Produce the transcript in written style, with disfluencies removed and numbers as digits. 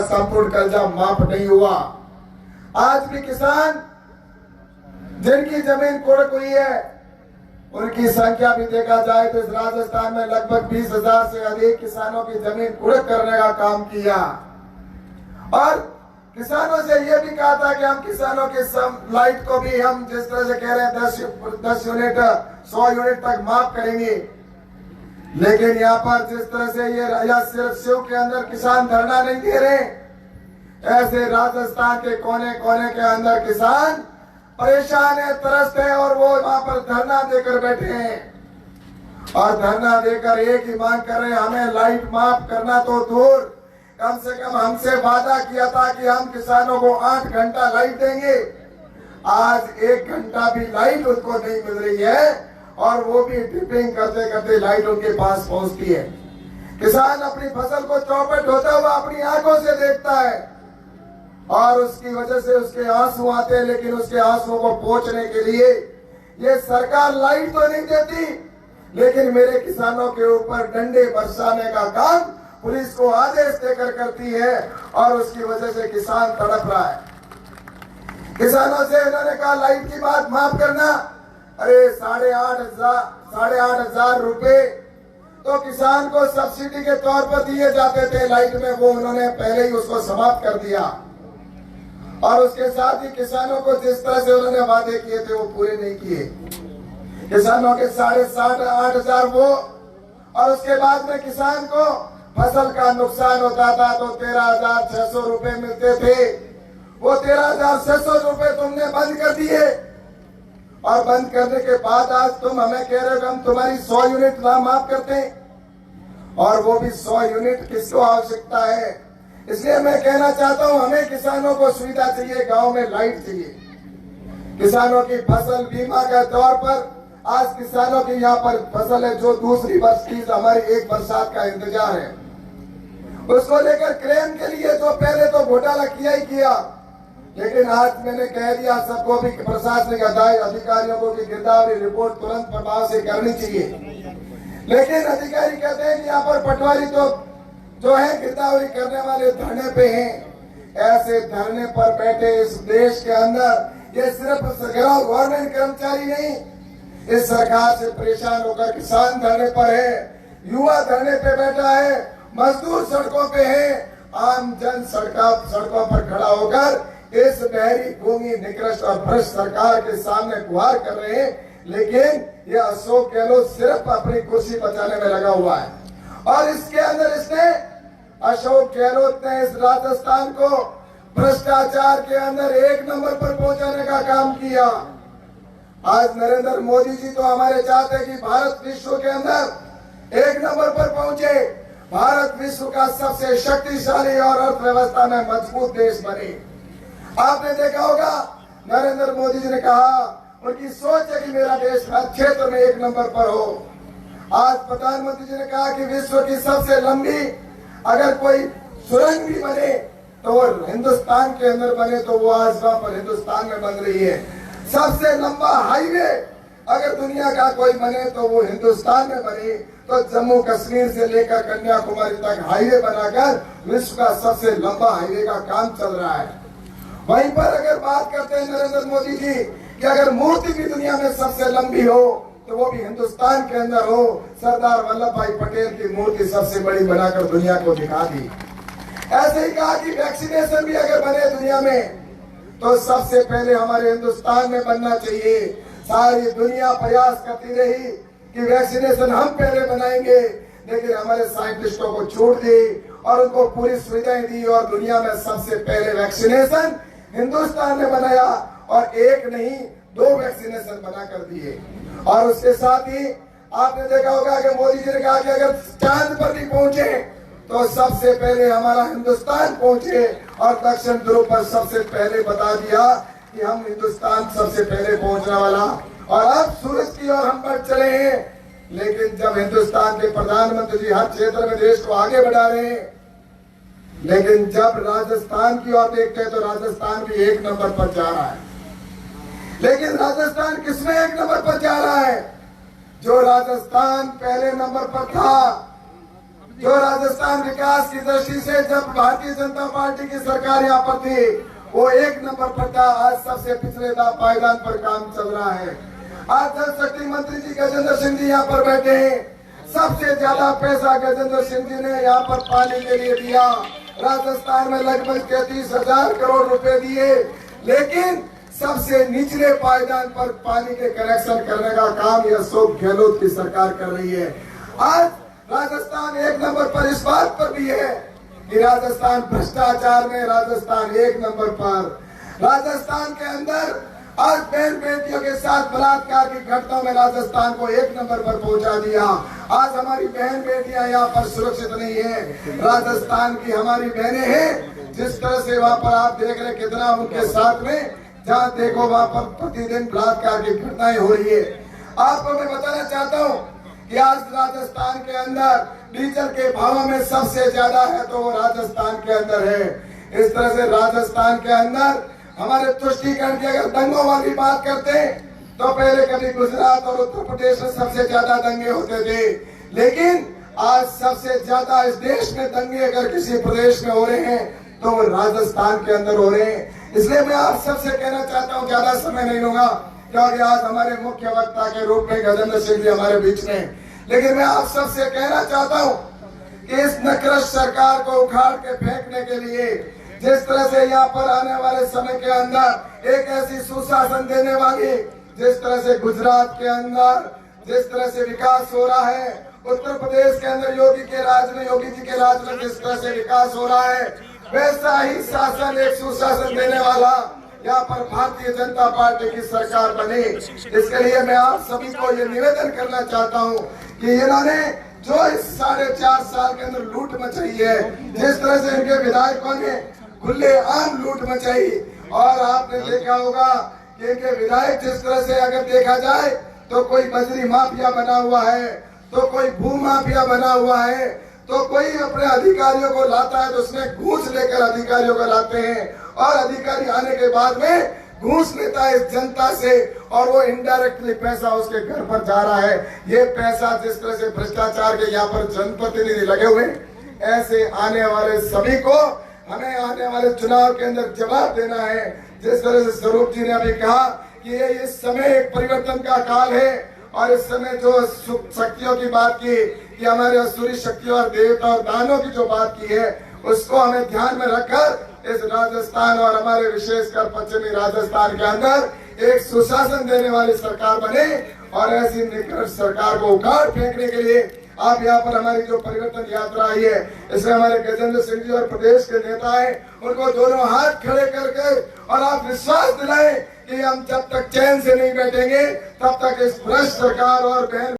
संपूर्ण कर्जा माफ नहीं हुआ। आज भी किसान जिनकी जमीन कुड़क हुई है उनकी संख्या भी देखा जाए तो इस राजस्थान में लगभग 20,000 से अधिक किसानों की जमीन कुड़क करने का काम किया। और किसानों से यह भी कहा था कि हम किसानों की लाइट को भी हम जिस तरह से कह रहे हैं 10 यूनिट 100 यूनिट तक माफ करेंगे, लेकिन यहाँ पर जिस तरह से ये सिर्फ शिव के अंदर किसान धरना नहीं दे रहे, ऐसे राजस्थान के कोने कोने के अंदर किसान परेशान है, त्रस्त है और वो वहां पर धरना देकर बैठे हैं और धरना देकर एक ही मांग कर रहे हैं, हमें लाइट माफ करना तो दूर, कम से कम हमसे वादा किया था कि हम किसानों को 8 घंटा लाइट देंगे। आज 1 घंटा भी लाइट उनको नहीं मिल रही है और वो भी ट्रिपिंग करते करते लाइट उनके पास पहुंचती है। किसान अपनी फसल को चौपट होता हुआ अपनी आंखों से देखता है और उसकी वजह से उसके आंसू आते हैं, लेकिन उसके आंसुओं को पोंछने के लिए ये सरकार लाइट तो नहीं देती, लेकिन मेरे किसानों के ऊपर डंडे बरसाने का काम पुलिस को आदेश देकर करती है और उसकी वजह से किसान तड़प रहा है। किसानों से इन्होंने कहा लाइट की बात माफ करना, अरे 8,500 रुपए तो किसान को सब्सिडी के तौर पर दिए जाते थे लाइट में, वो उन्होंने पहले ही उसको समाप्त कर दिया और उसके साथ ही किसानों को जिस तरह से उन्होंने वादे किए थे वो पूरे नहीं किए। किसानों के 7,500-8,000 वो, और उसके बाद में किसान को फसल का नुकसान होता था तो 13,600 रुपए मिलते थे, वो 13,600 रुपए तुमने बंद कर दिए और बंद करने के बाद आज तुम हमें कह रहे हो हम तुम्हारी 100 यूनिट माफ करते हैं, और वो भी 100 यूनिट किसको आवश्यकता है। इसलिए मैं कहना चाहता हूं हमें किसानों को सुविधा चाहिए, गांव में लाइट चाहिए। किसानों की फसल बीमा के तौर पर आज किसानों की यहाँ पर फसल है जो दूसरी वर्ष की हमारी एक बरसात का इंतजार है, उसको लेकर क्लेम के लिए जो पहले तो घोटाला किया ही किया, लेकिन आज मैंने कह दिया सबको भी प्रशासनिक अधिकारियों को कि गिरदावरी रिपोर्ट तुरंत प्रभाव से करनी चाहिए। लेकिन अधिकारी कहते हैं कि यहाँ पर पटवारी तो जो है गिरदावरी करने वाले धरने पे हैं। ऐसे धरने पर बैठे इस देश के अंदर ये सिर्फ गवर्नमेंट कर्मचारी नहीं, इस सरकार से परेशान होकर किसान धरने पर है, युवा धरने पे बैठा है, मजदूर सड़कों पे है, आम जन सड़कों पर खड़ा होकर इस बहरी गूंगी निकृष्ट और भ्रष्ट सरकार के सामने गुहार कर रहे हैं। लेकिन ये अशोक गहलोत सिर्फ अपनी कुर्सी बचाने में लगा हुआ है और इसके अंदर इसने अशोक गहलोत ने इस राजस्थान को भ्रष्टाचार के अंदर 1 नंबर पर पहुंचाने का काम किया। आज नरेंद्र मोदी जी तो हमारे चाहते हैं कि भारत विश्व के अंदर 1 नंबर पर पहुंचे, भारत विश्व का सबसे शक्तिशाली और अर्थव्यवस्था में मजबूत देश बने। आपने देखा होगा नरेंद्र मोदी जी ने कहा उनकी सोच है कि मेरा देश हर क्षेत्र में 1 नंबर पर हो। आज प्रधानमंत्री जी ने कहा कि विश्व की सबसे लंबी अगर कोई सुरंग भी बने तो वो हिंदुस्तान के अंदर बने, तो वो आज वहां पर हिंदुस्तान में बन रही है। सबसे लंबा हाईवे अगर दुनिया का कोई बने तो वो हिंदुस्तान में बने, तो जम्मू कश्मीर से लेकर कन्याकुमारी तक हाईवे बनाकर विश्व का सबसे लंबा हाईवे का काम चल रहा है। वहीं पर अगर बात करते हैं नरेंद्र मोदी जी कि अगर मूर्ति भी दुनिया में सबसे लंबी हो तो वो भी हिंदुस्तान के अंदर हो, सरदार वल्लभ भाई पटेल की मूर्ति सबसे बड़ी बनाकर दुनिया को दिखा दी। ऐसे ही कहा कि वैक्सीनेशन भी अगर बने दुनिया में तो सबसे पहले हमारे हिंदुस्तान में बनना चाहिए। सारी दुनिया प्रयास करती रही कि वैक्सीनेशन हम पहले बनाएंगे, लेकिन हमारे साइंटिस्टों को छूट दी और उनको पूरी सुविधाएं दी और दुनिया में सबसे पहले वैक्सीनेशन हिंदुस्तान ने बनाया और 1 नहीं 2 वैक्सीनेशन बना कर दिए। और उसके साथ ही आपने देखा होगा कि मोदी जी ने कहा कि अगर चांद पर भी पहुंचे तो सबसे पहले हमारा हिंदुस्तान पहुंचे, और दक्षिण ध्रुव पर सबसे पहले बता दिया कि हम हिंदुस्तान सबसे पहले पहुंचने वाला, और अब सूरज की ओर हम बढ़ चले हैं। लेकिन जब हिंदुस्तान के प्रधानमंत्री जी हर क्षेत्र में देश को आगे बढ़ा रहे हैं, लेकिन जब राजस्थान की ओर देखते हैं तो राजस्थान भी 1 नंबर पर जा रहा है। लेकिन राजस्थान किसमें 1 नंबर पर जा रहा है? जो राजस्थान पहले नंबर पर था जो राजस्थान विकास की दृष्टि से जब भारतीय जनता पार्टी की सरकार यहाँ पर थी वो 1 नंबर पर था, आज सबसे पिछले पायदान पर काम चल रहा है। आज जल शक्ति मंत्री जी गजेंद्र सिंह जी यहाँ पर बैठे हैं। सबसे ज्यादा पैसा गजेंद्र सिंह जी ने यहाँ पर पानी के लिए दिया। राजस्थान में लगभग 33,000 करोड़ रुपए दिए, लेकिन सबसे निचले पायदान पर पानी के कनेक्शन करने का काम यह अशोक गहलोत की सरकार कर रही है। आज राजस्थान 1 नंबर पर इस बात पर भी है कि राजस्थान भ्रष्टाचार में राजस्थान 1 नंबर पर। राजस्थान के अंदर आज बहन बेटियों के साथ बलात्कार की घटनाओं में राजस्थान को 1 नंबर पर पहुंचा दिया। आज हमारी बहन बेटियां यहाँ पर सुरक्षित नहीं है। राजस्थान की हमारी बहनें हैं, जिस तरह से वहाँ पर आप देख रहे कितना उनके साथ में जहाँ देखो वहाँ पर प्रतिदिन बलात्कार की घटनाएं हो रही है। आपको मैं बताना चाहता हूँ कि आज राजस्थान के अंदर डीजल के भावों में सबसे ज्यादा है तो वो राजस्थान के अंदर है। इस तरह से राजस्थान के अंदर हमारे तुष्टीकरण की अगर दंगों वाली बात करते तो पहले कभी गुजरात और उत्तर प्रदेश में सबसे ज्यादा दंगे होते थे, लेकिन आज सबसे ज्यादा इस देश में दंगे अगर किसी प्रदेश में हो रहे हैं तो वो राजस्थान के अंदर हो रहे हैं। इसलिए मैं आप सबसे कहना चाहता हूँ, ज्यादा समय नहीं लूंगा क्योंकि आज हमारे मुख्य वक्ता के रूप में गजेंद्र सिंह जी हमारे बीच में, लेकिन मैं आप सबसे कहना चाहता हूँ कि इस नकृष्ट सरकार को उखाड़ के फेंकने के लिए जिस तरह से यहाँ पर आने वाले समय के अंदर एक ऐसी सुशासन देने वाली, जिस तरह से गुजरात के अंदर जिस तरह से विकास हो रहा है, उत्तर प्रदेश के अंदर योगी जी के राज में जिस तरह से विकास हो रहा है, वैसा ही शासन एक सुशासन देने वाला यहाँ पर भारतीय जनता पार्टी की सरकार बने। इसके लिए मैं आप सभी को ये निवेदन करना चाहता हूँ कि इन्होंने जो इस 4.5 साल के अंदर लूट मचाई है, जिस तरह से इनके विधायकों ने खुलेआम लूट मचाई, और आपने देखा होगा कि इनके विधायक जिस तरह से अगर देखा जाए तो कोई बजरी माफिया बना हुआ है, तो कोई भू माफिया बना हुआ है, तो कोई अपने अधिकारियों को लाता है तो उसमें घूस लेकर अधिकारियों को लाते हैं, और अधिकारी आने के बाद में घूस लेता है इस जनता से और वो इनडायरेक्टली पैसा उसके घर पर जा रहा है। ये पैसा जिस तरह से भ्रष्टाचार के यहाँ पर जनप्रतिनिधि लगे हुए, ऐसे आने वाले सभी को हमें आने वाले चुनाव के अंदर जवाब देना है। जिस तरह से स्वरूप जी ने अभी कहा कि ये इस समय एक परिवर्तन का काल है, और इस समय जो शक्तियों की बात की कि हमारे असुरी शक्तियों और देवता और दानों की जो बात की है, उसको हमें ध्यान में रखकर इस राजस्थान और हमारे विशेषकर पश्चिमी राजस्थान के अंदर एक सुशासन देने वाली सरकार बने, और ऐसी निकृष्ट सरकार को उखाड़ फेंकने के लिए आप यहाँ पर हमारी जो परिवर्तन यात्रा आई है, इसमें हमारे गजेंद्र सिंह जी और प्रदेश के नेता हैं, उनको दोनों हाथ खड़े करके और आप विश्वास दिलाएं कि हम जब तक चैन से नहीं बैठेंगे तब तक इस भ्रष्ट सरकार और बहन